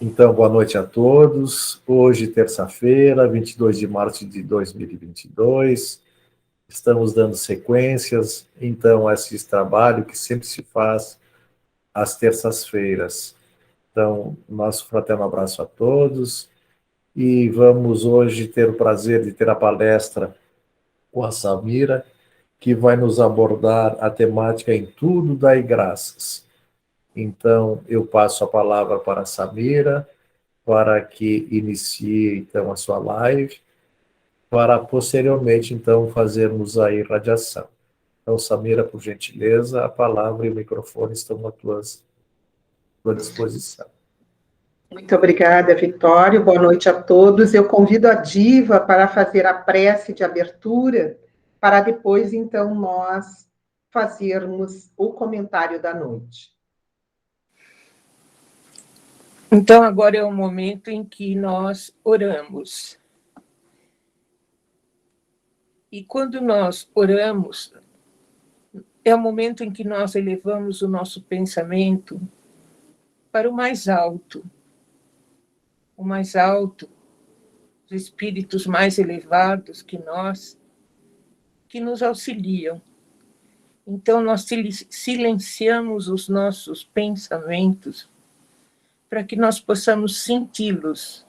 Então, boa noite a todos. Hoje, terça-feira, 22 de março de 2022, estamos dando sequências, então, a esse trabalho que sempre se faz às terças-feiras. Então, nosso fraterno abraço a todos e vamos hoje ter o prazer de ter a palestra com a Samira, que vai nos abordar a temática Em Tudo Dai Graças. Então, eu passo a palavra para a Samira, para que inicie, então, a sua live, para posteriormente, então, fazermos a irradiação. Então, Samira, por gentileza, a palavra e o microfone estão à tua disposição. Muito obrigada, Vitório. Boa noite a todos. Eu convido a Diva para fazer a prece de abertura, para depois, então, nós fazermos o comentário da noite. Então, agora é o momento em que nós oramos. E quando nós oramos, é o momento em que nós elevamos o nosso pensamento para o mais alto, os espíritos mais elevados que nós, que nos auxiliam. Então, nós silenciamos os nossos pensamentos para que nós possamos senti-los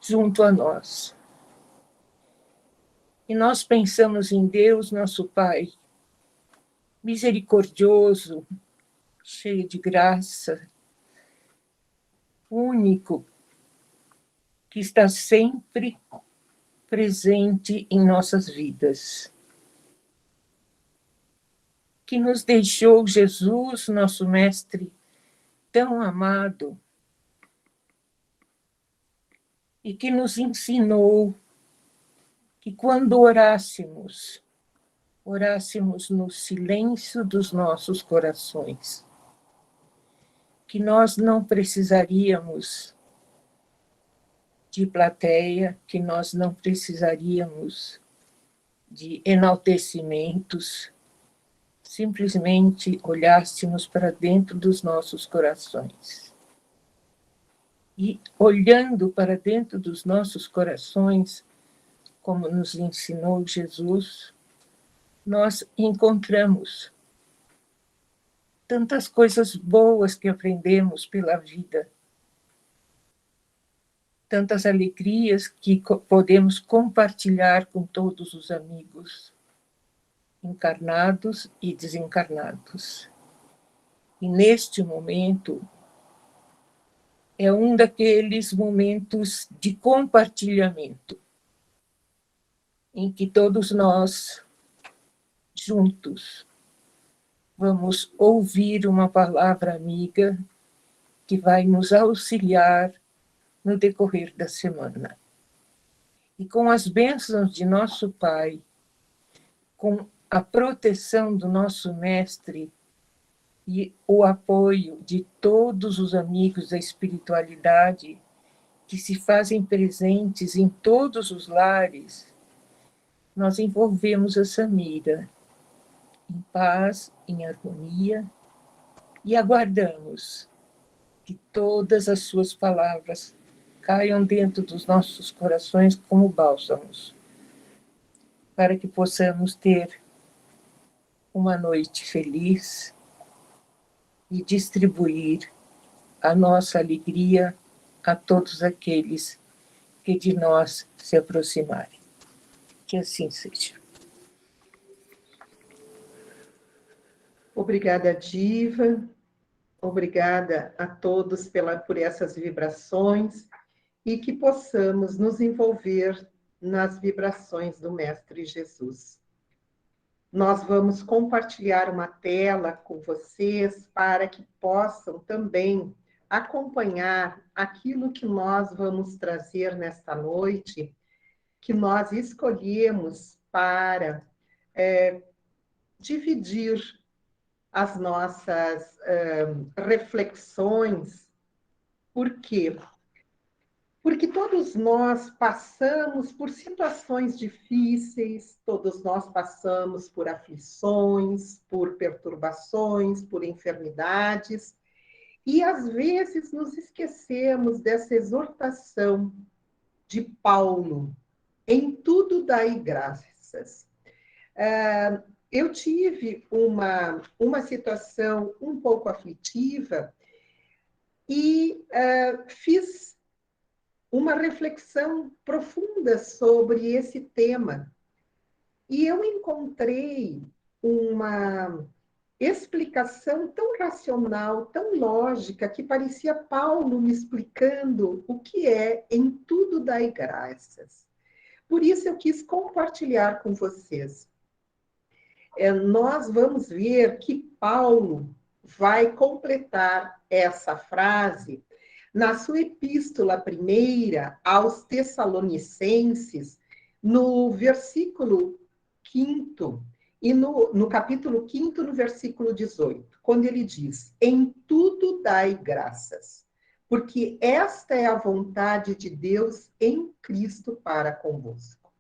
junto a nós. E nós pensamos em Deus, nosso Pai, misericordioso, cheio de graça, único, que está sempre presente em nossas vidas, que nos deixou Jesus, nosso Mestre, tão amado, e que nos ensinou que quando orássemos no silêncio dos nossos corações, que nós não precisaríamos de plateia, que nós não precisaríamos de enaltecimentos, simplesmente olhássemos para dentro dos nossos corações. E olhando para dentro dos nossos corações, como nos ensinou Jesus, nós encontramos tantas coisas boas que aprendemos pela vida, tantas alegrias que podemos compartilhar com todos os amigos, encarnados e desencarnados. E neste momento, é um daqueles momentos de compartilhamento, em que todos nós, juntos, vamos ouvir uma palavra amiga que vai nos auxiliar no decorrer da semana. E com as bênçãos de nosso Pai, com a proteção do nosso Mestre e o apoio de todos os amigos da espiritualidade que se fazem presentes em todos os lares, nós envolvemos a Samira em paz, em harmonia, e aguardamos que todas as suas palavras caiam dentro dos nossos corações como bálsamos, para que possamos ter uma noite feliz e distribuir a nossa alegria a todos aqueles que de nós se aproximarem. Que assim seja. Obrigada, Diva. Obrigada a todos por essas vibrações e que possamos nos envolver nas vibrações do Mestre Jesus. Nós vamos compartilhar uma tela com vocês para que possam também acompanhar aquilo que nós vamos trazer nesta noite, que nós escolhemos para dividir as nossas reflexões. Por quê? Porque todos nós passamos por situações difíceis, todos nós passamos por aflições, por perturbações, por enfermidades, E, às vezes, nos esquecemos dessa exortação de Paulo: em tudo dai graças. Eu tive uma situação um pouco aflitiva e fiz uma reflexão profunda sobre esse tema. E eu encontrei uma explicação tão racional, tão lógica, que parecia Paulo me explicando o que é em tudo dai graças. Por isso eu quis compartilhar com vocês. Nós vamos ver que Paulo vai completar essa frase na sua epístola primeira aos Tessalonicenses, no versículo 5º, e no capítulo 5º, no versículo 18, quando ele diz: em tudo dai graças, porque esta é a vontade de Deus em Cristo para convosco.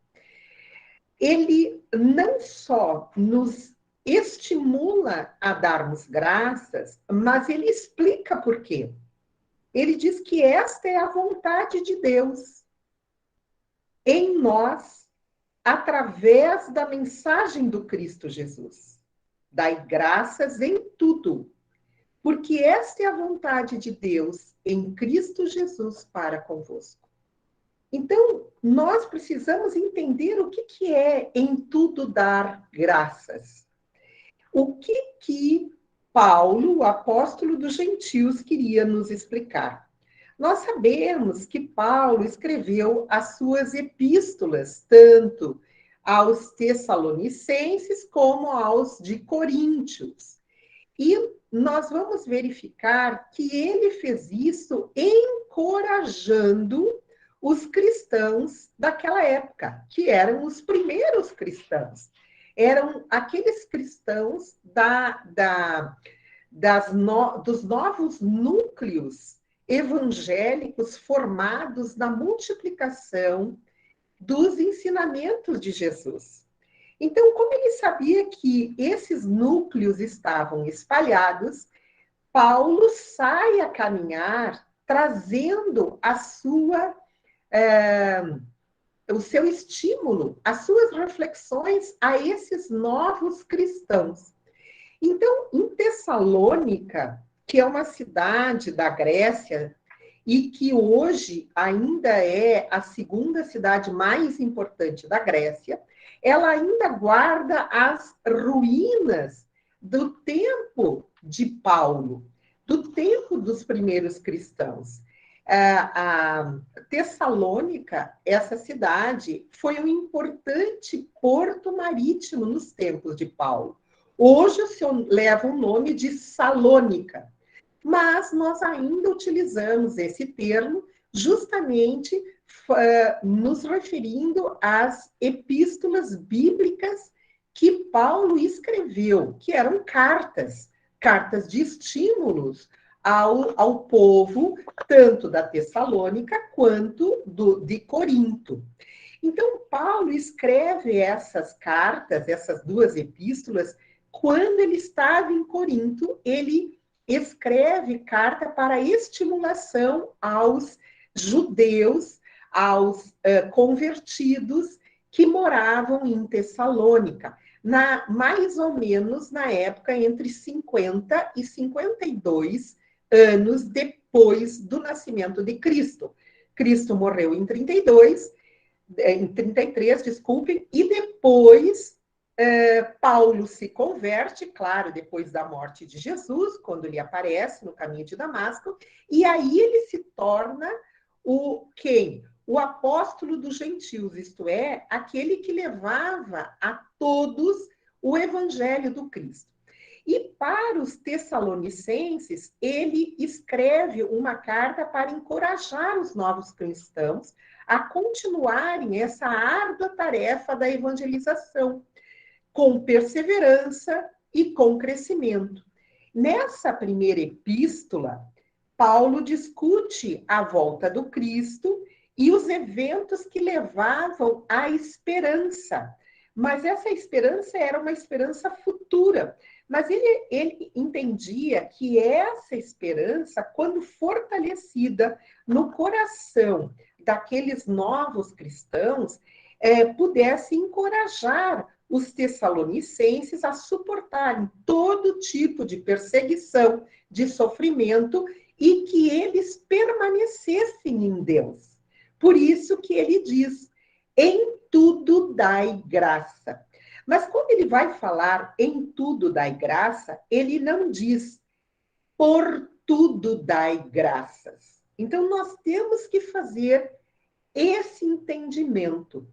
Ele não só nos estimula a darmos graças, mas ele explica por quê. Ele diz que esta é a vontade de Deus em nós, através da mensagem do Cristo Jesus. Dai graças em tudo, porque esta é a vontade de Deus em Cristo Jesus para convosco. Então, nós precisamos entender o que é em tudo dar graças. O que Paulo, o apóstolo dos gentios, queria nos explicar? Nós sabemos que Paulo escreveu as suas epístolas, tanto aos Tessalonicenses como aos de Coríntios. E nós vamos verificar que ele fez isso encorajando os cristãos daquela época, que eram os primeiros cristãos. Eram aqueles cristãos dos novos núcleos evangélicos formados na multiplicação dos ensinamentos de Jesus. Então, como ele sabia que esses núcleos estavam espalhados, Paulo sai a caminhar trazendo o seu estímulo, as suas reflexões a esses novos cristãos. Então, em Tessalônica, que é uma cidade da Grécia e que hoje ainda é a segunda cidade mais importante da Grécia, ela ainda guarda as ruínas do tempo de Paulo, do tempo dos primeiros cristãos. A Tessalônica, essa cidade, foi um importante porto marítimo nos tempos de Paulo. Hoje o seu leva o nome de Salônica, mas nós ainda utilizamos esse termo justamente nos referindo às epístolas bíblicas que Paulo escreveu, que eram cartas de estímulos ao povo, tanto da Tessalônica quanto de Corinto. Então, Paulo escreve essas cartas, essas duas epístolas, quando ele estava em Corinto. Ele escreve carta para estimulação aos judeus, aos convertidos que moravam em Tessalônica, mais ou menos na época entre 50 e 52 anos depois do nascimento de Cristo. Cristo morreu em 33, desculpem, e depois Paulo se converte, claro, depois da morte de Jesus, quando ele aparece no caminho de Damasco, e aí ele se torna quem? O apóstolo dos gentios, isto é, aquele que levava a todos o evangelho do Cristo. E para os tessalonicenses, ele escreve uma carta para encorajar os novos cristãos a continuarem essa árdua tarefa da evangelização, com perseverança e com crescimento. Nessa primeira epístola, Paulo discute a volta do Cristo e os eventos que levavam à esperança. mas essa esperança era uma esperança futura. Mas ele entendia que essa esperança, quando fortalecida no coração daqueles novos cristãos, pudesse encorajar os tessalonicenses a suportarem todo tipo de perseguição, de sofrimento, e que eles permanecessem em Deus. Por isso que ele diz, em tudo dai graça. Mas quando ele vai falar em tudo dai graça, ele não diz por tudo dai graças. Então, nós temos que fazer esse entendimento.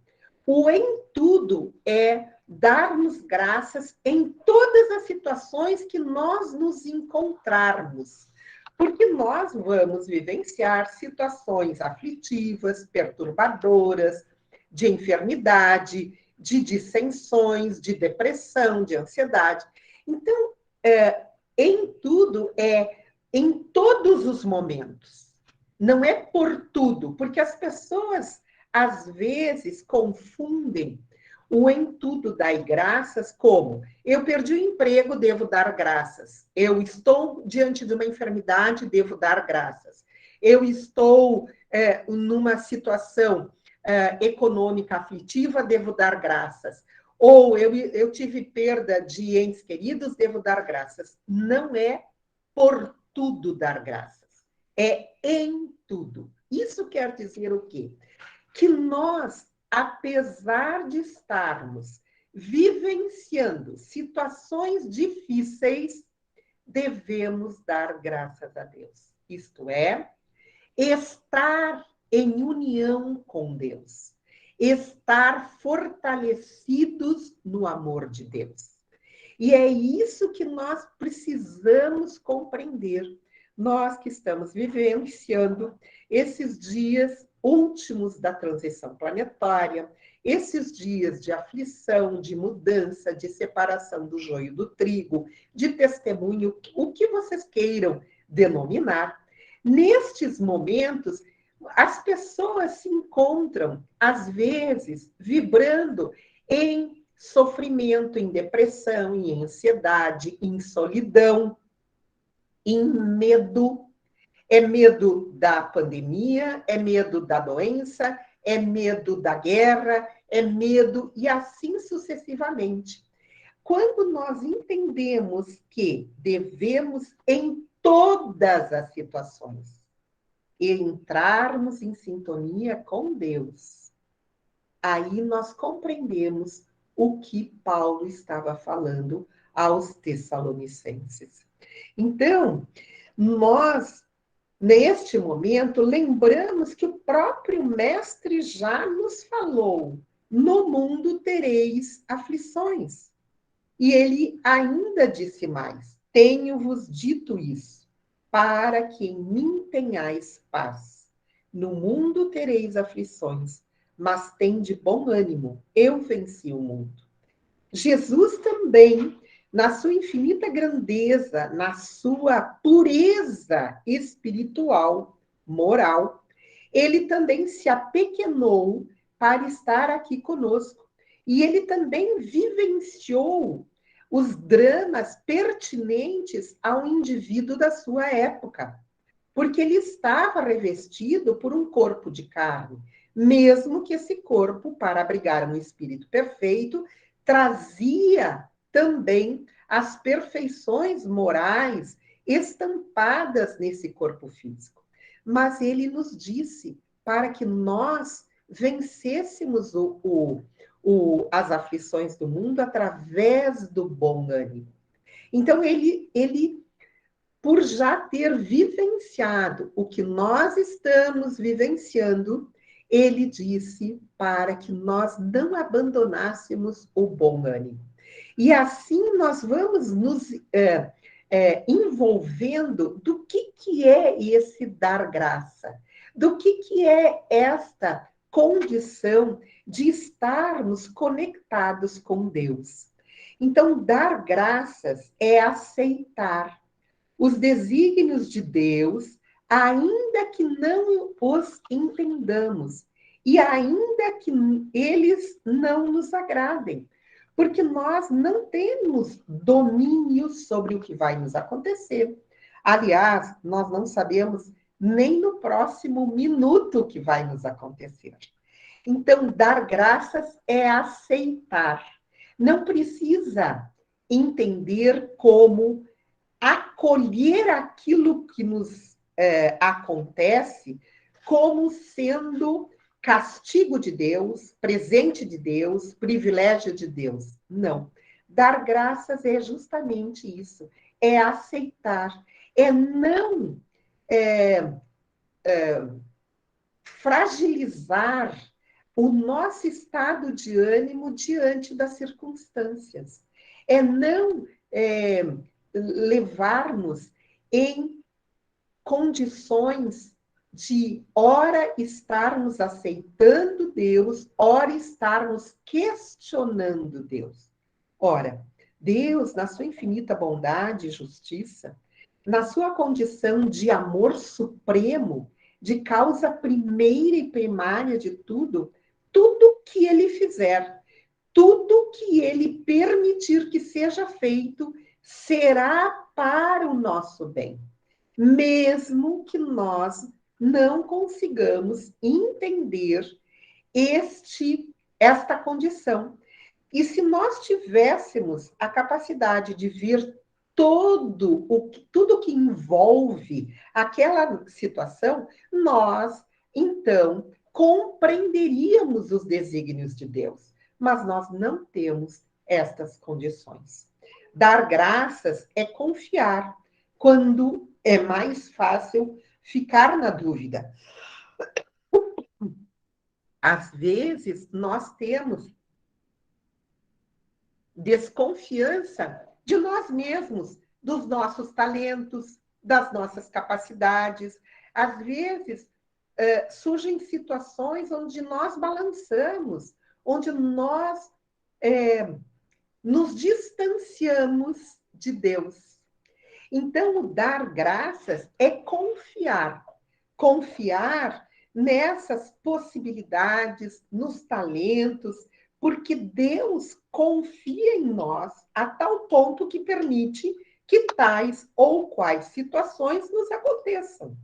O em tudo é dar-nos graças em todas as situações que nós nos encontrarmos. Porque nós vamos vivenciar situações aflitivas, perturbadoras, de enfermidade, de dissensões, de depressão, de ansiedade. Então, em tudo é em todos os momentos. Não é por tudo, porque as pessoas, às vezes, confundem o em tudo dai graças como eu perdi o emprego, devo dar graças. Eu estou diante de uma enfermidade, devo dar graças. Eu estou numa situação econômica aflitiva, devo dar graças. Ou eu tive perda de entes queridos, devo dar graças. Não é por tudo dar graças. É em tudo. Isso quer dizer o quê? Que nós, apesar de estarmos vivenciando situações difíceis, devemos dar graças a Deus. Isto é, estar em união com Deus, estar fortalecidos no amor de Deus. E é isso que nós precisamos compreender. Nós que estamos vivenciando esses dias últimos da transição planetária, esses dias de aflição, de mudança, de separação do joio do trigo, de testemunho, o que vocês queiram denominar. Nestes momentos, as pessoas se encontram, às vezes, vibrando em sofrimento, em depressão, em ansiedade, em solidão, em medo. É medo da pandemia, é medo da doença, é medo da guerra, é medo e assim sucessivamente. Quando nós entendemos que devemos, em todas as situações, entrarmos em sintonia com Deus, aí nós compreendemos o que Paulo estava falando aos Tessalonicenses. Então, nós, neste momento, lembramos que o próprio Mestre já nos falou: no mundo tereis aflições. E ele ainda disse mais: tenho-vos dito isso, para que em mim tenhais paz. No mundo tereis aflições, mas tende bom ânimo, eu venci o mundo. Jesus também, na sua infinita grandeza, na sua pureza espiritual, moral, ele também se apequenou para estar aqui conosco. E ele também vivenciou os dramas pertinentes ao indivíduo da sua época, porque ele estava revestido por um corpo de carne, mesmo que esse corpo, para abrigar um espírito perfeito, trazia também as perfeições morais estampadas nesse corpo físico. Mas ele nos disse para que nós vencêssemos as aflições do mundo através do bom ânimo. Então, ele, por já ter vivenciado o que nós estamos vivenciando, ele disse para que nós não abandonássemos o bom ânimo. E assim nós vamos nos envolvendo do que é esse dar graça, do que é esta condição de estarmos conectados com Deus. Então, dar graças é aceitar os desígnios de Deus, ainda que não os entendamos, e ainda que eles não nos agradem, porque nós não temos domínio sobre o que vai nos acontecer. Aliás, nós não sabemos nem no próximo minuto o que vai nos acontecer. Então, dar graças é aceitar. Não precisa entender como acolher aquilo que nos acontece como sendo castigo de Deus, presente de Deus, privilégio de Deus. Não. Dar graças é justamente isso. É aceitar. É não fragilizar o nosso estado de ânimo diante das circunstâncias. É não levar-nos em condições de, ora, estarmos aceitando Deus, ora, estarmos questionando Deus. Ora, Deus, na sua infinita bondade e justiça, na sua condição de amor supremo, de causa primeira e primária de tudo, tudo que ele fizer, tudo que ele permitir que seja feito, será para o nosso bem, mesmo que nós não consigamos entender esta condição. E se nós tivéssemos a capacidade de ver tudo que envolve aquela situação, nós, então, compreenderíamos os desígnios de Deus. Mas nós não temos estas condições. Dar graças é confiar, quando é mais fácil ficar na dúvida. Às vezes, nós temos desconfiança de nós mesmos, dos nossos talentos, das nossas capacidades. Às vezes, surgem situações onde nós balançamos, onde nós nos distanciamos de Deus. Então, o dar graças é confiar. Confiar nessas possibilidades, nos talentos, porque Deus confia em nós a tal ponto que permite que tais ou quais situações nos aconteçam.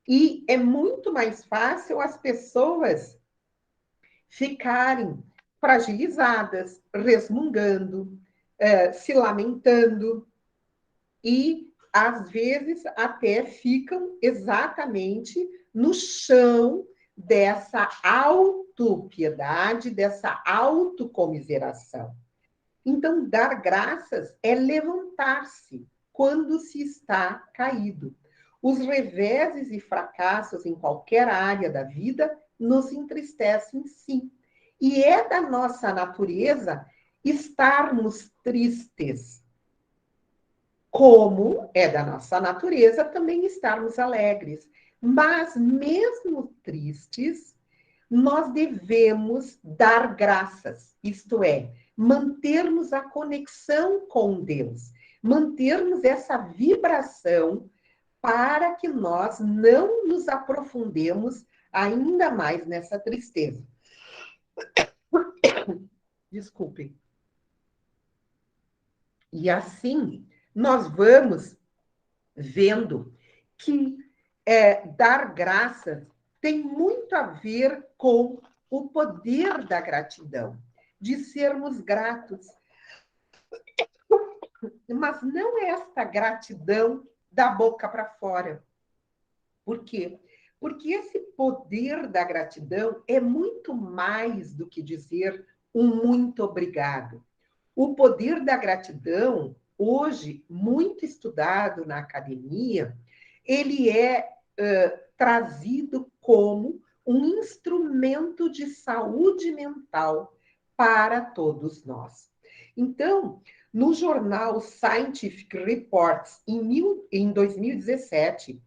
E é muito mais fácil as pessoas ficarem fragilizadas, resmungando, se lamentando, e às vezes até ficam exatamente no chão dessa autopiedade, dessa autocomiseração. Então, dar graças é levantar-se quando se está caído. Os reveses e fracassos em qualquer área da vida nos entristecem, sim. E é da nossa natureza estarmos tristes, como é da nossa natureza também estarmos alegres. Mas, mesmo tristes, nós devemos dar graças, isto é, mantermos a conexão com Deus, mantermos essa vibração para que nós não nos aprofundemos ainda mais nessa tristeza. Desculpem. E assim, nós vamos vendo que dar graças tem muito a ver com o poder da gratidão, de sermos gratos. Mas não é esta gratidão da boca para fora. Por quê? Porque esse poder da gratidão é muito mais do que dizer um muito obrigado. O poder da gratidão, hoje, muito estudado na academia, ele é trazido como um instrumento de saúde mental para todos nós. Então, no jornal Scientific Reports, em 2017,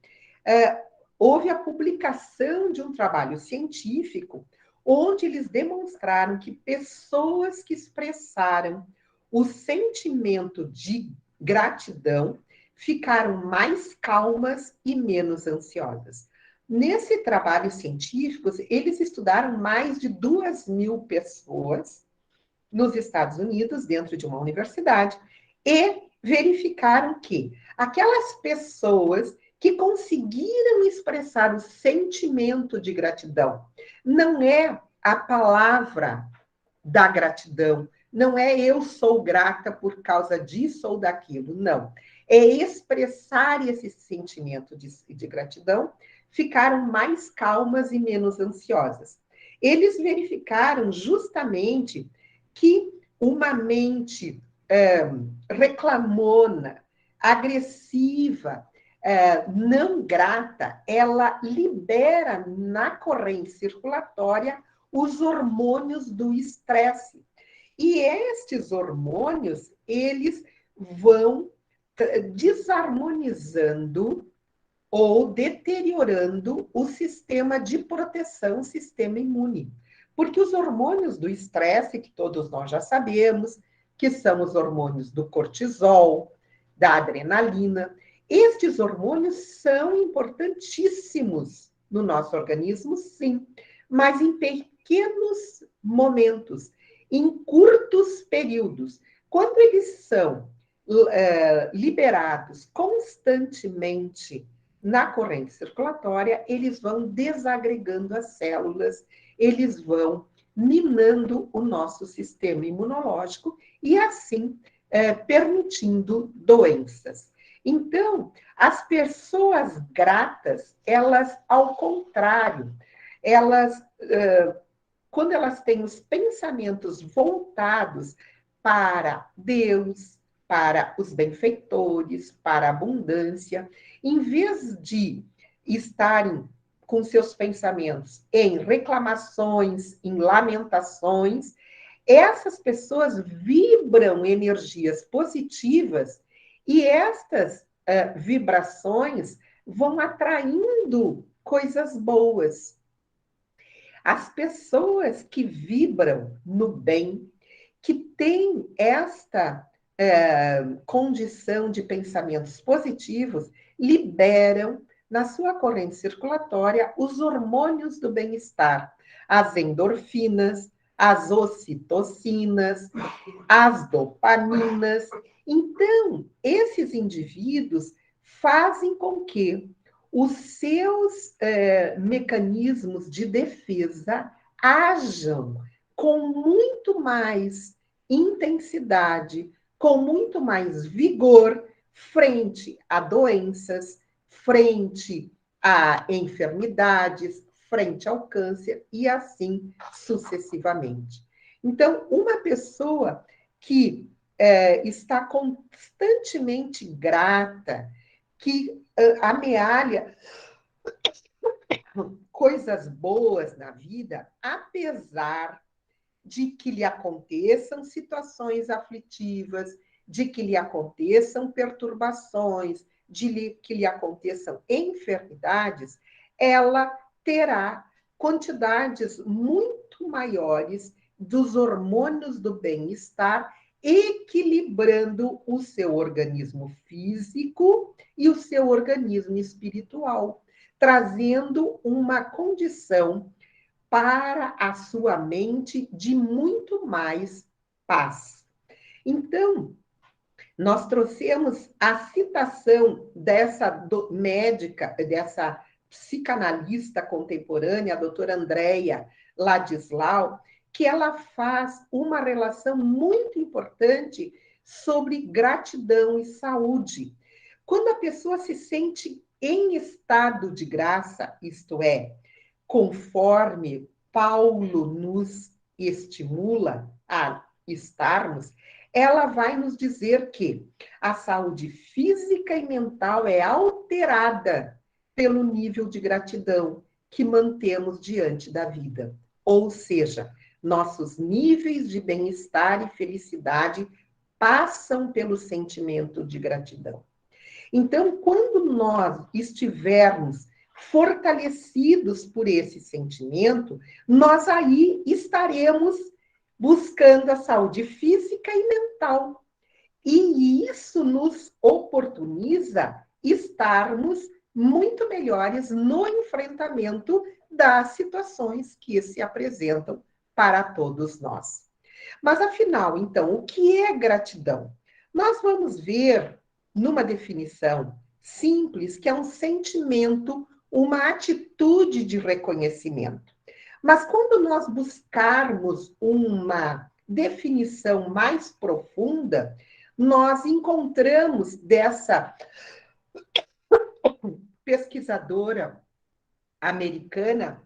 houve a publicação de um trabalho científico onde eles demonstraram que pessoas que expressaram o sentimento de gratidão ficaram mais calmas e menos ansiosas. Nesse trabalho científico, eles estudaram mais de 2.000 pessoas nos Estados Unidos, dentro de uma universidade, e verificaram que aquelas pessoas que conseguiram expressar o sentimento de gratidão, não é a palavra da gratidão, não é eu sou grata por causa disso ou daquilo, não. É expressar esse sentimento de gratidão, ficaram mais calmas e menos ansiosas. Eles verificaram justamente que uma mente reclamona, agressiva, não grata, ela libera na corrente circulatória os hormônios do estresse. E estes hormônios, eles vão desarmonizando ou deteriorando o sistema de proteção, o sistema imune. Porque os hormônios do estresse, que todos nós já sabemos, que são os hormônios do cortisol, da adrenalina, estes hormônios são importantíssimos no nosso organismo, sim, mas em pequenos momentos, em curtos períodos. Quando eles são liberados constantemente na corrente circulatória, eles vão desagregando as células, eles vão minando o nosso sistema imunológico e, assim, permitindo doenças. Então, as pessoas gratas, elas, ao contrário, elas, quando elas têm os pensamentos voltados para Deus, para os benfeitores, para a abundância, em vez de estarem com seus pensamentos em reclamações, em lamentações, essas pessoas vibram energias positivas e estas vibrações vão atraindo coisas boas. As pessoas que vibram no bem, que têm esta condição de pensamentos positivos, liberam na sua corrente circulatória os hormônios do bem-estar, as endorfinas, as ocitocinas, as dopaminas. Então, esses indivíduos fazem com que os seus mecanismos de defesa ajam com muito mais intensidade, com muito mais vigor, frente a doenças, frente a enfermidades, frente ao câncer e assim sucessivamente. Então, uma pessoa que está constantemente grata, que amealha coisas boas na vida, apesar de que lhe aconteçam situações aflitivas, de que lhe aconteçam perturbações, que lhe aconteçam enfermidades, ela terá quantidades muito maiores dos hormônios do bem-estar, equilibrando o seu organismo físico e o seu organismo espiritual, trazendo uma condição para a sua mente de muito mais paz. Então, nós trouxemos a citação dessa médica, dessa psicanalista contemporânea, a doutora Andrea Ladislau, que ela faz uma relação muito importante sobre gratidão e saúde. Quando a pessoa se sente em estado de graça, isto é, conforme Paulo nos estimula a estarmos, ela vai nos dizer que a saúde física e mental é alterada pelo nível de gratidão que mantemos diante da vida. Ou seja, nossos níveis de bem-estar e felicidade passam pelo sentimento de gratidão. Então, quando nós estivermos fortalecidos por esse sentimento, nós aí estaremos buscando a saúde física e mental. E isso nos oportuniza estarmos muito melhores no enfrentamento das situações que se apresentam para todos nós. Mas, afinal, então, o que é gratidão? Nós vamos ver numa definição simples que é um sentimento, uma atitude de reconhecimento. Mas quando nós buscarmos uma definição mais profunda, nós encontramos dessa pesquisadora americana,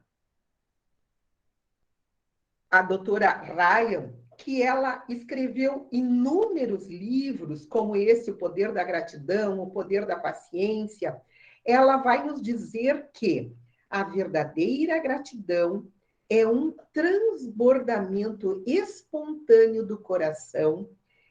a doutora Ryan, que ela escreveu inúmeros livros, como esse, O Poder da Gratidão, O Poder da Paciência. Ela vai nos dizer que a verdadeira gratidão é um transbordamento espontâneo do coração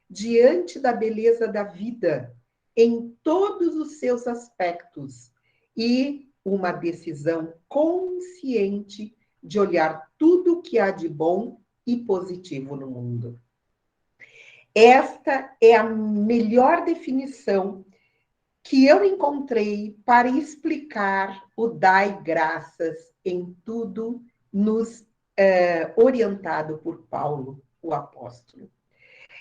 diante da beleza da vida, em todos os seus aspectos, e uma decisão consciente de olhar tudo o que há de bom e positivo no mundo. Esta é a melhor definição que eu encontrei para explicar o dai graças em tudo, nos orientado por Paulo, o apóstolo.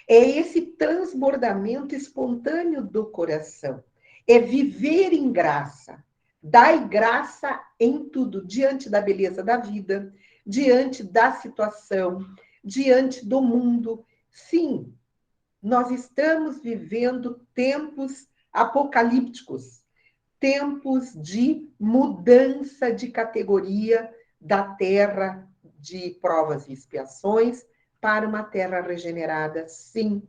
É esse transbordamento espontâneo do coração, é viver em graça. Dai graça em tudo, diante da beleza da vida, diante da situação, diante do mundo. Sim, nós estamos vivendo tempos apocalípticos, tempos de mudança de categoria da terra de provas e expiações para uma terra regenerada, sim.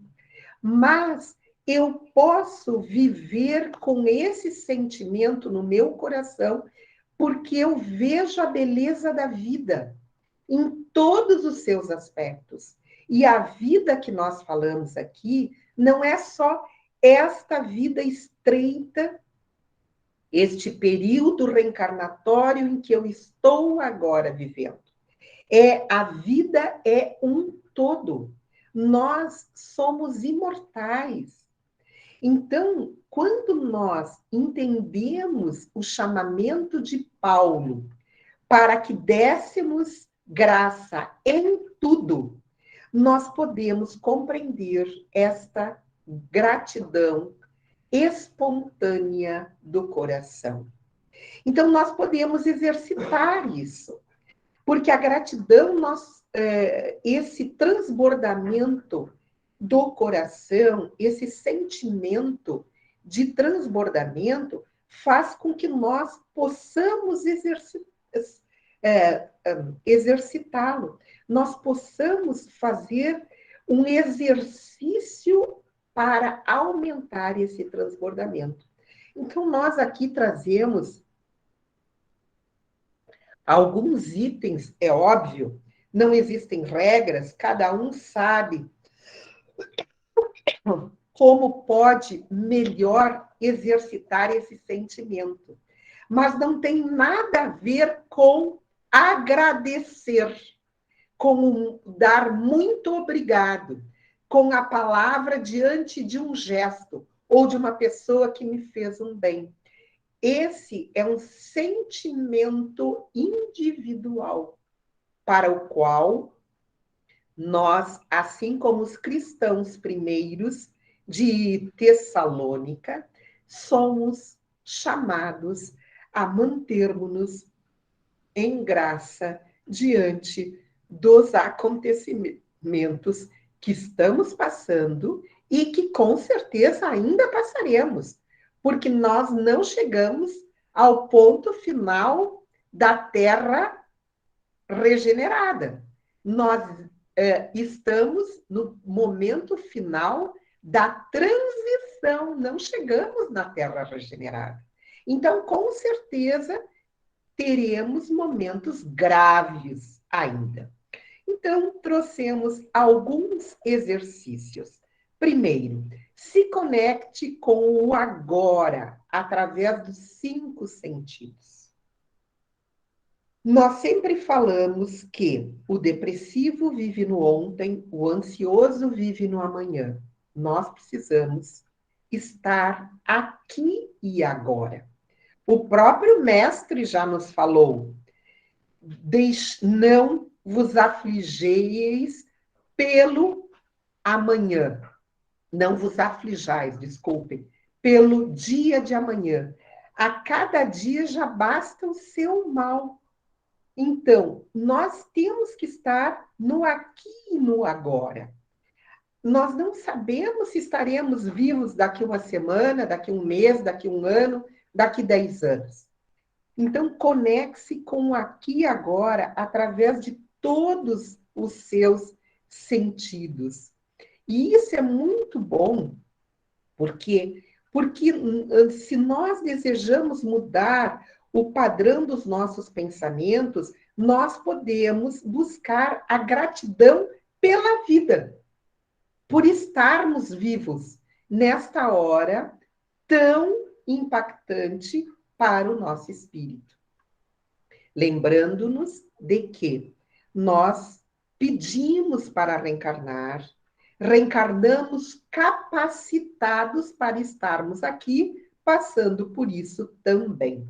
Mas eu posso viver com esse sentimento no meu coração, porque eu vejo a beleza da vida em todos os seus aspectos. E a vida que nós falamos aqui não é só esta vida estreita, este período reencarnatório em que eu estou agora vivendo. A vida é um todo. Nós somos imortais. Então, quando nós entendemos o chamamento de Paulo para que dessemos graça em tudo, nós podemos compreender esta gratidão espontânea do coração. Então, nós podemos exercitar isso, porque a gratidão, esse transbordamento do coração, esse sentimento de transbordamento, faz com que nós possamos exercitá-lo, nós possamos fazer um exercício para aumentar esse transbordamento. Então, nós aqui trazemos alguns itens, é óbvio, não existem regras, cada um sabe como pode melhor exercitar esse sentimento. Mas não tem nada a ver com agradecer, com dar muito obrigado, com a palavra diante de um gesto ou de uma pessoa que me fez um bem. Esse é um sentimento individual para o qual nós, assim como os cristãos primeiros de Tessalônica, somos chamados a mantermos-nos em graça diante dos acontecimentos que estamos passando e que com certeza ainda passaremos, porque nós não chegamos ao ponto final da Terra regenerada. Nós estamos no momento final da transição, não chegamos na Terra regenerada. Então, com certeza, teremos momentos graves ainda. Então, trouxemos alguns exercícios. Primeiro, se conecte com o agora, através dos 5 sentidos. Nós sempre falamos que o depressivo vive no ontem, o ansioso vive no amanhã. Nós precisamos estar aqui e agora. O próprio mestre já nos falou: não vos afligeis pelo amanhã. Não vos aflijais, desculpem, pelo dia de amanhã. A cada dia já basta o seu mal. Então, nós temos que estar no aqui e no agora. Nós não sabemos se estaremos vivos daqui uma semana, daqui um mês, daqui um ano, daqui 10 anos. Então, conecte-se com o aqui e agora através de todos os seus sentidos. E isso é muito bom, porque se nós desejamos mudar o padrão dos nossos pensamentos, nós podemos buscar a gratidão pela vida, por estarmos vivos nesta hora tão impactante para o nosso espírito. Lembrando-nos de que nós pedimos para reencarnar, reencarnamos capacitados para estarmos aqui, passando por isso também.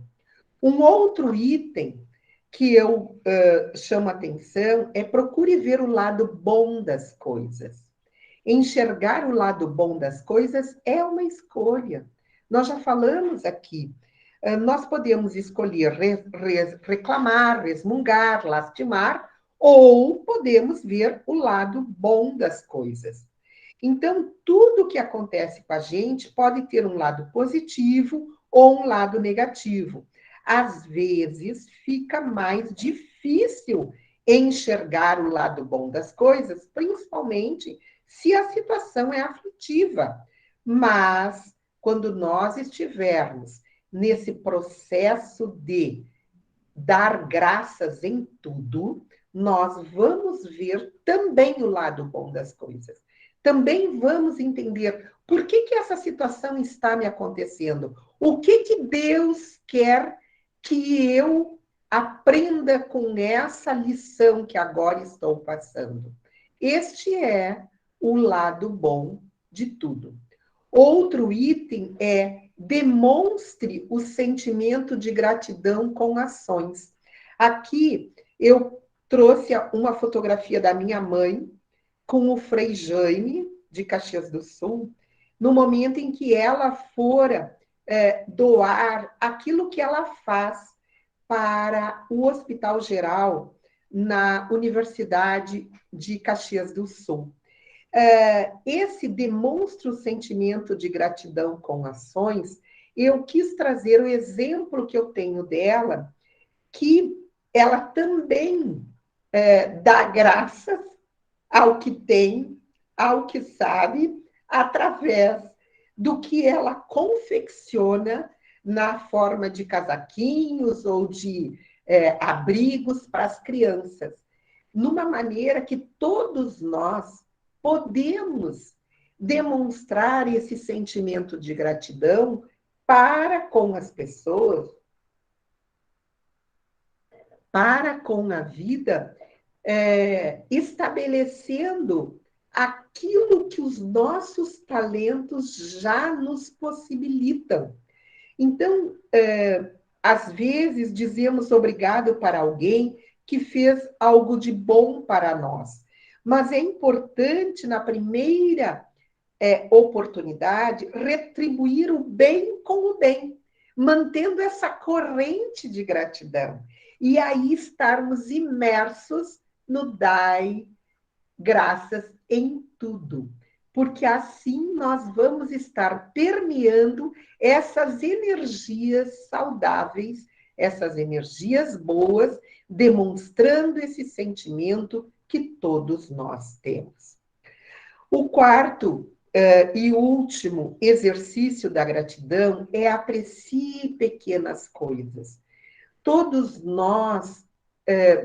Um outro item que eu chamo a atenção é procure ver o lado bom das coisas. Enxergar o lado bom das coisas é uma escolha. Nós já falamos aqui. Nós podemos escolher reclamar, resmungar, lastimar, ou podemos ver o lado bom das coisas. Então, tudo que acontece com a gente pode ter um lado positivo ou um lado negativo. Às vezes, fica mais difícil enxergar o lado bom das coisas, principalmente se a situação é aflitiva. Mas, quando nós estivermos nesse processo de dar graças em tudo, nós vamos ver também o lado bom das coisas. Também vamos entender por que essa situação está me acontecendo. O que Deus quer que eu aprenda com essa lição que agora estou passando. Este é o lado bom de tudo. Outro item é demonstre o sentimento de gratidão com ações. Aqui eu trouxe uma fotografia da minha mãe com o Frei Jaime, de Caxias do Sul, no momento em que ela fora doar aquilo que ela faz para o Hospital Geral na Universidade de Caxias do Sul. Esse demonstra o sentimento de gratidão com ações. Eu quis trazer o exemplo que eu tenho dela, que ela também dá graças ao que tem, ao que sabe, através do que ela confecciona na forma de casaquinhos ou de abrigos para as crianças, numa maneira que todos nós podemos demonstrar esse sentimento de gratidão para com as pessoas, para com a vida, estabelecendo aquilo que os nossos talentos já nos possibilitam. Então, às vezes, dizemos obrigado para alguém que fez algo de bom para nós. Mas é importante, na primeira oportunidade, retribuir o bem com o bem, mantendo essa corrente de gratidão. E aí estarmos imersos no dai graças em tudo. Porque assim nós vamos estar permeando essas energias saudáveis, essas energias boas, demonstrando esse sentimento que todos nós temos. O quarto e último exercício da gratidão é aprecie pequenas coisas. Todos nós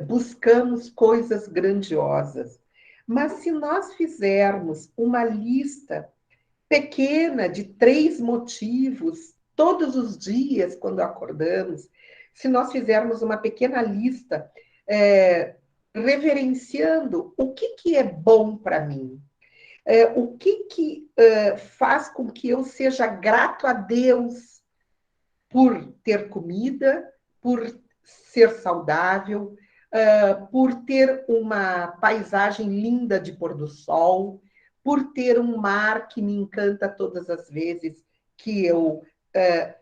buscamos coisas grandiosas, mas se nós fizermos uma lista pequena de 3 motivos, todos os dias, quando acordamos, se nós fizermos uma pequena lista reverenciando o que é bom para mim, o que faz com que eu seja grato a Deus por ter comida, por ser saudável, por ter uma paisagem linda de pôr do sol, por ter um mar que me encanta todas as vezes que eu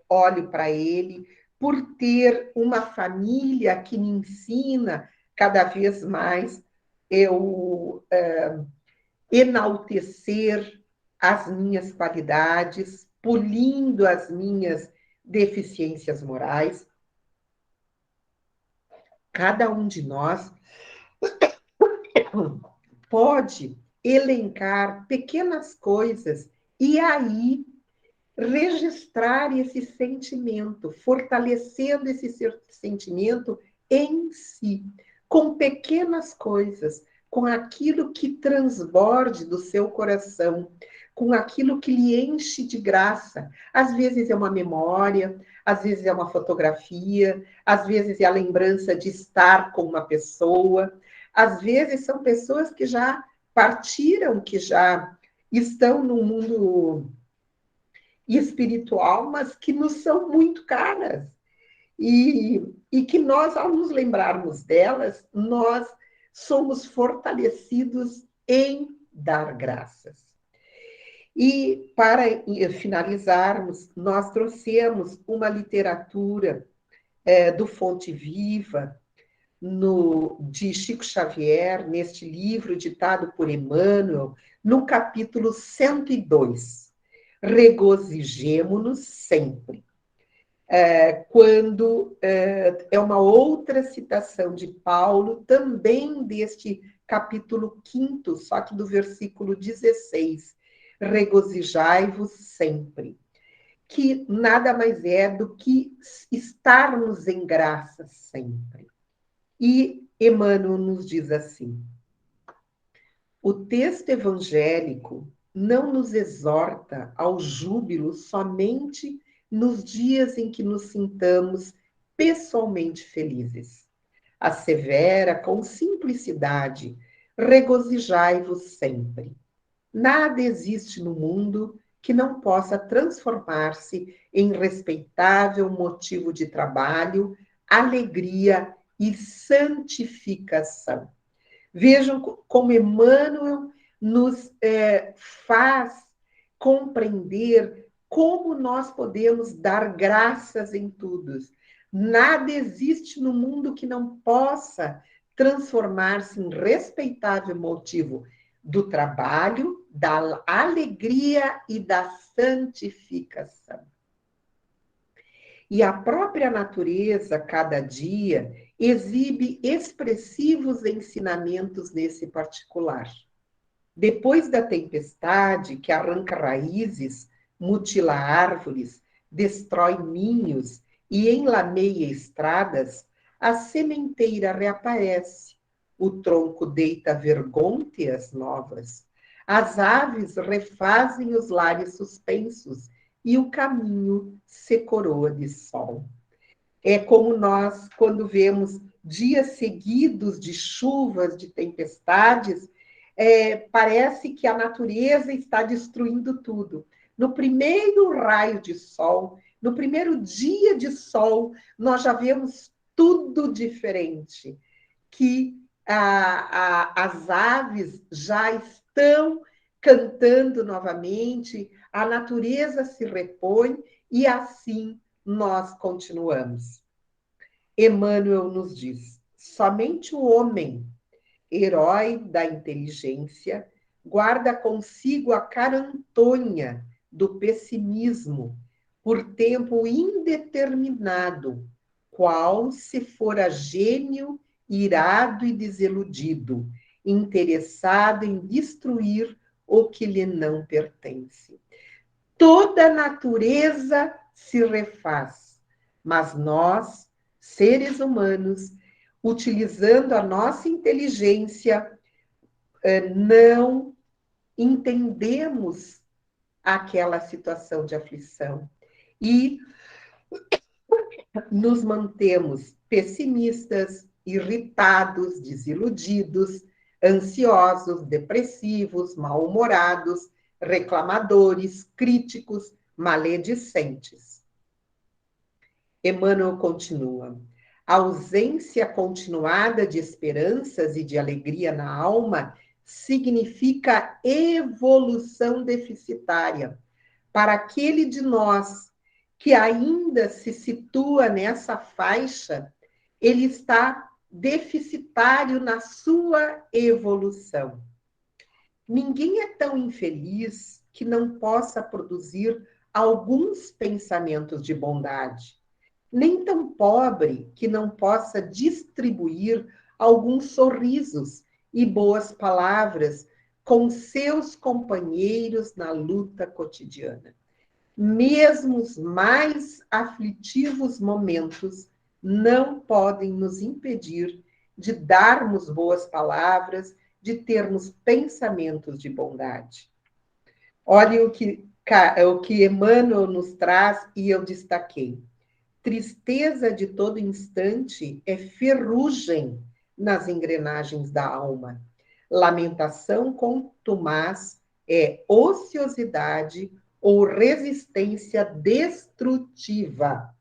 olho para ele, por ter uma família que me ensina cada vez mais eu enaltecer as minhas qualidades, polindo as minhas deficiências morais. Cada um de nós pode elencar pequenas coisas e aí registrar esse sentimento, fortalecendo esse sentimento em si, com pequenas coisas, com aquilo que transborde do seu coração, com aquilo que lhe enche de graça. Às vezes é uma memória, às vezes é uma fotografia, às vezes é a lembrança de estar com uma pessoa, às vezes são pessoas que já partiram, que já estão no mundo espiritual, mas que nos são muito caras. E que nós, ao nos lembrarmos delas, nós somos fortalecidos em dar graças. E, para finalizarmos, nós trouxemos uma literatura do Fonte Viva, de Chico Xavier, neste livro ditado por Emmanuel, no capítulo 102. Regozijemo-nos sempre. Quando é uma outra citação de Paulo, também deste capítulo 5º, só que do versículo 16. Regozijai-vos sempre. Que nada mais é do que estarmos em graça sempre. E Emmanuel nos diz assim: o texto evangélico não nos exorta ao júbilo somente nos dias em que nos sintamos pessoalmente felizes. Assevera com simplicidade: regozijai-vos sempre. Nada existe no mundo que não possa transformar-se em respeitável motivo de trabalho, alegria e santificação. Vejam como Emmanuel nos faz compreender como nós podemos dar graças em tudo. Nada existe no mundo que não possa transformar-se em respeitável motivo do trabalho, da alegria e da santificação. E a própria natureza, cada dia, exibe expressivos ensinamentos nesse particular. Depois da tempestade, que arranca raízes, mutila árvores, destrói ninhos e enlameia estradas, a sementeira reaparece, o tronco deita vergônteas novas, as aves refazem os lares suspensos e o caminho se coroa de sol. É como nós, quando vemos dias seguidos de chuvas, de tempestades, parece que a natureza está destruindo tudo. No primeiro raio de sol, no primeiro dia de sol, nós já vemos tudo diferente, que as aves já estão cantando novamente, a natureza se repõe e assim nós continuamos. Emmanuel nos diz: somente o homem, herói da inteligência, guarda consigo a carantonha do pessimismo por tempo indeterminado, qual se fora gênio irado e desiludido, interessado em destruir o que lhe não pertence. Toda a natureza se refaz, mas nós, seres humanos, utilizando a nossa inteligência, não entendemos aquela situação de aflição e nos mantemos pessimistas, irritados, desiludidos, ansiosos, depressivos, mal-humorados, reclamadores, críticos, maledicentes. Emmanuel continua: A ausência continuada de esperanças e de alegria na alma significa evolução deficitária. Para aquele de nós que ainda se situa nessa faixa, ele está deficitário na sua evolução. Ninguém é tão infeliz que não possa produzir alguns pensamentos de bondade, nem tão pobre que não possa distribuir alguns sorrisos e boas palavras com seus companheiros na luta cotidiana. Mesmo os mais aflitivos momentos não podem nos impedir de darmos boas palavras, de termos pensamentos de bondade. Olha o que Emmanuel nos traz e eu destaquei. Tristeza de todo instante é ferrugem nas engrenagens da alma. Lamentação contumaz é ociosidade ou resistência destrutiva.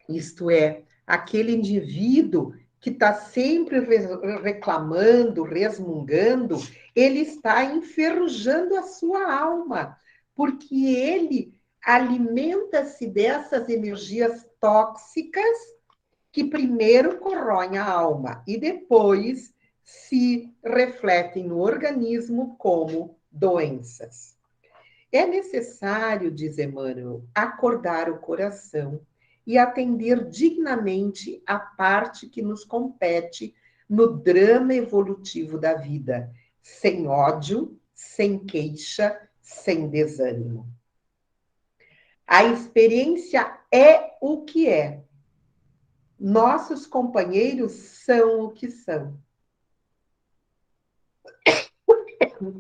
Isto é, aquele indivíduo que está sempre reclamando, resmungando, ele está enferrujando a sua alma, porque ele alimenta-se dessas energias tóxicas que primeiro corroem a alma e depois se refletem no organismo como doenças. É necessário, diz Emmanuel, acordar o coração e atender dignamente a parte que nos compete no drama evolutivo da vida, sem ódio, sem queixa, sem desânimo. A experiência é o que é. Nossos companheiros são o que são.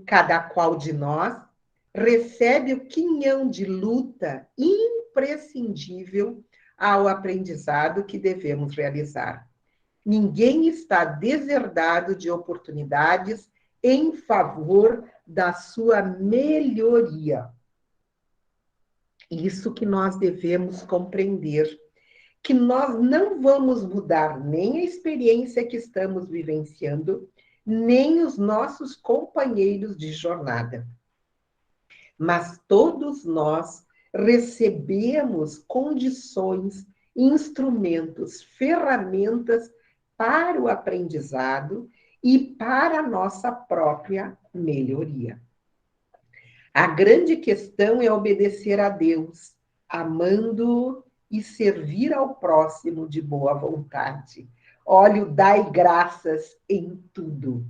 Cada qual de nós recebe o quinhão de luta imprescindível ao aprendizado que devemos realizar. Ninguém está deserdado de oportunidades em favor da sua melhoria. Isso que nós devemos compreender, que nós não vamos mudar nem a experiência que estamos vivenciando, nem os nossos companheiros de jornada. Mas todos nós recebemos condições, instrumentos, ferramentas para o aprendizado e para a nossa própria melhoria. A grande questão é obedecer a Deus, amando-o e servir ao próximo de boa vontade. Olha, o dai graças em tudo.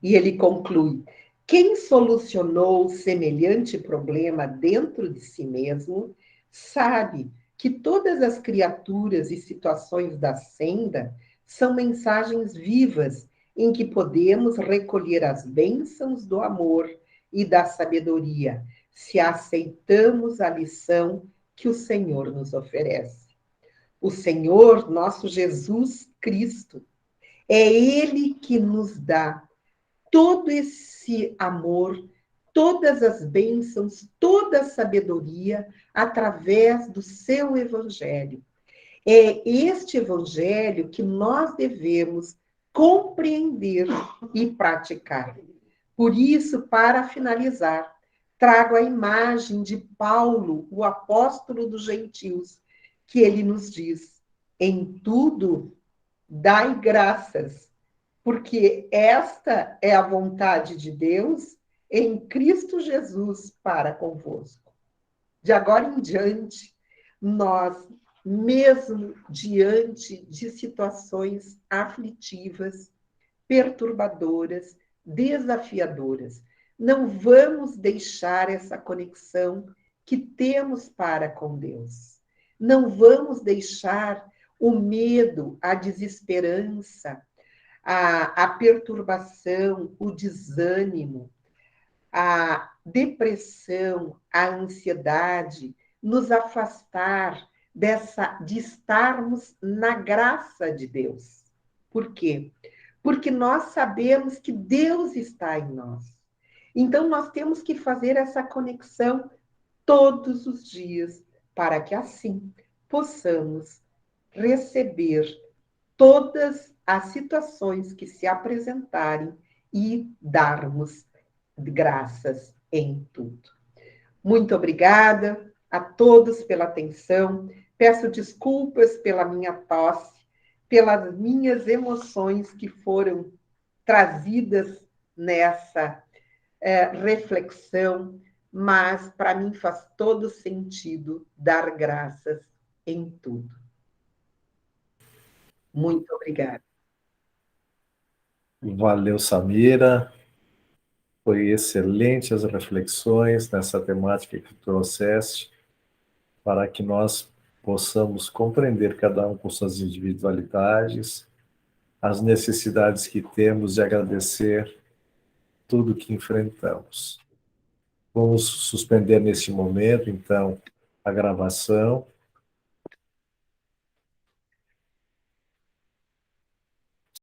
E ele conclui: quem solucionou semelhante problema dentro de si mesmo, sabe que todas as criaturas e situações da senda são mensagens vivas em que podemos recolher as bênçãos do amor e da sabedoria, se aceitamos a lição que o Senhor nos oferece. O Senhor, nosso Jesus Cristo, é Ele que nos dá todo esse amor, todas as bênçãos, toda a sabedoria através do seu Evangelho. É este Evangelho que nós devemos compreender e praticar. Por isso, para finalizar, trago a imagem de Paulo, o apóstolo dos gentios, que ele nos diz: em tudo dai graças, porque esta é a vontade de Deus em Cristo Jesus para convosco. De agora em diante, nós, mesmo diante de situações aflitivas, perturbadoras, desafiadoras, não vamos deixar essa conexão que temos para com Deus. Não vamos deixar o medo, a desesperança, a perturbação, o desânimo, a depressão, a ansiedade, nos afastar de estarmos na graça de Deus. Por quê? Porque nós sabemos que Deus está em nós. Então, nós temos que fazer essa conexão todos os dias, para que assim possamos receber todas as situações que se apresentarem e darmos graças em tudo. Muito obrigada a todos pela atenção. Peço desculpas pela minha tosse, pelas minhas emoções que foram trazidas nessa reflexão, mas para mim faz todo sentido dar graças em tudo. Muito obrigada. Valeu, Samira. Foi excelente as reflexões nessa temática que trouxeste, para que nós possamos compreender cada um com suas individualidades, as necessidades que temos de agradecer tudo que enfrentamos. Vamos suspender neste momento, então, a gravação